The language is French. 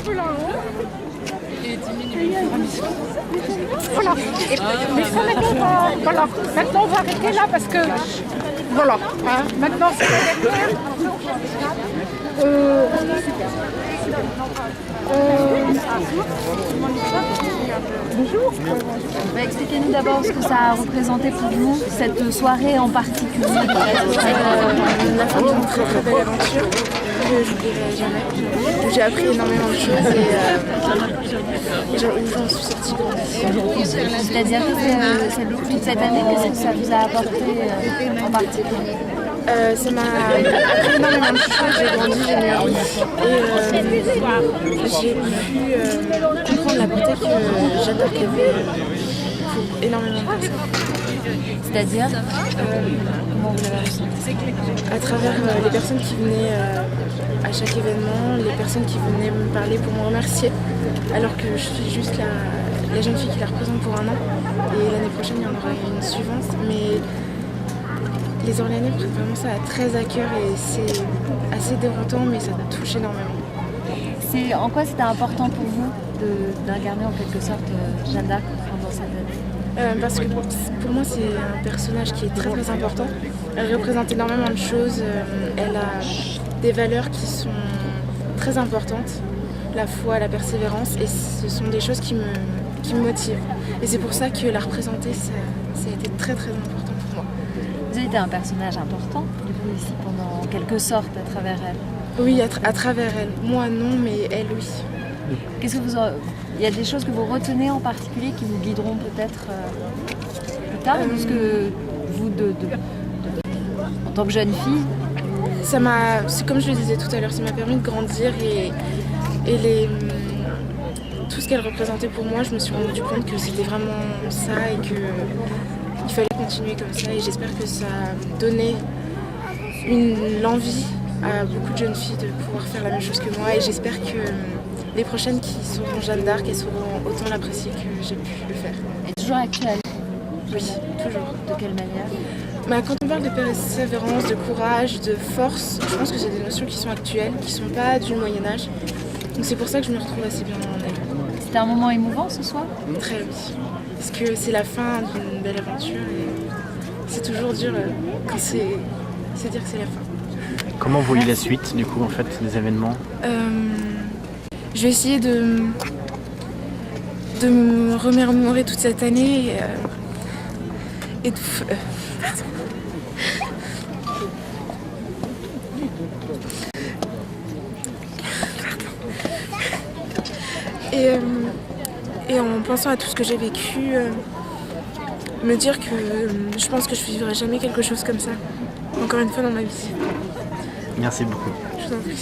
Voilà. Mais ça, voilà. Maintenant, on va arrêter là parce que... Voilà. Hein. Maintenant, c'est la dernière. Bonjour. Expliquez-nous d'abord ce que ça a représenté pour vous, cette soirée en particulier. La fin d'une très très belle aventure que je n'oublierai jamais. J'ai appris énormément de choses et j'en suis sortie grandie. C'est-à-dire que toute cette année, qu'est-ce que ça vous a apporté en particulier? Ça m'a appris énormément de choses, j'ai grandi, j'ai mûri et j'ai pu comprendre la portée que Jeanne d'Arc avait pour énormément de personnes. C'est-à-dire comment vous l'avez ressenti? À travers les personnes qui venaient à chaque événement, les personnes qui venaient me parler pour me remercier, alors que je suis juste la jeune fille qui la représente pour un an et l'année prochaine il y en aura une suivante. Mais les Orléanais prennent vraiment ça très à cœur et c'est assez déroutant, mais ça touche énormément. En quoi c'était important pour vous d'incarner en quelque sorte Jeanne d'Arc pendant cette année? Parce que pour moi c'est un personnage qui est très très important. Elle représente énormément de choses, elle a des valeurs qui sont très importantes, la foi, la persévérance, et ce sont des choses qui me motivent. Et c'est pour ça que la représenter, ça a été très très important pour moi. Vous avez été un personnage important, du coup, ici, pendant en quelque sorte, à travers elle. Oui, à travers elle. Moi non, mais elle oui. Qu'est-ce que il y a des choses que vous retenez en particulier qui vous guideront peut-être plus tard, parce que vous, en tant que jeune fille, c'est comme je le disais tout à l'heure, ça m'a permis de grandir et tout ce qu'elle représentait pour moi, je me suis rendu compte que c'était vraiment ça et qu'il fallait continuer comme ça, et j'espère que ça a donné l'envie à beaucoup de jeunes filles de pouvoir faire la même chose que moi, et j'espère que les prochaines qui seront Jeanne d'Arc, elles sauront autant l'apprécier que j'ai pu le faire. Et toujours actuelle? Oui, toujours. De quelle manière? Quand on parle de persévérance, de courage, de force, je pense que c'est des notions qui sont actuelles, qui ne sont pas du Moyen-Âge. Donc c'est pour ça que je me retrouve assez bien en elle. C'était un moment émouvant ce soir? Très oui. Parce que c'est la fin d'une belle aventure et c'est toujours dur quand c'est dire que c'est la fin. Comment vous voyez la suite du coup en fait des événements? Je vais essayer de me remémorer toute cette année et de... Et en pensant à tout ce que j'ai vécu, me dire que je pense que je vivrai jamais quelque chose comme ça, encore une fois dans ma vie. Merci beaucoup. Je vous en prie.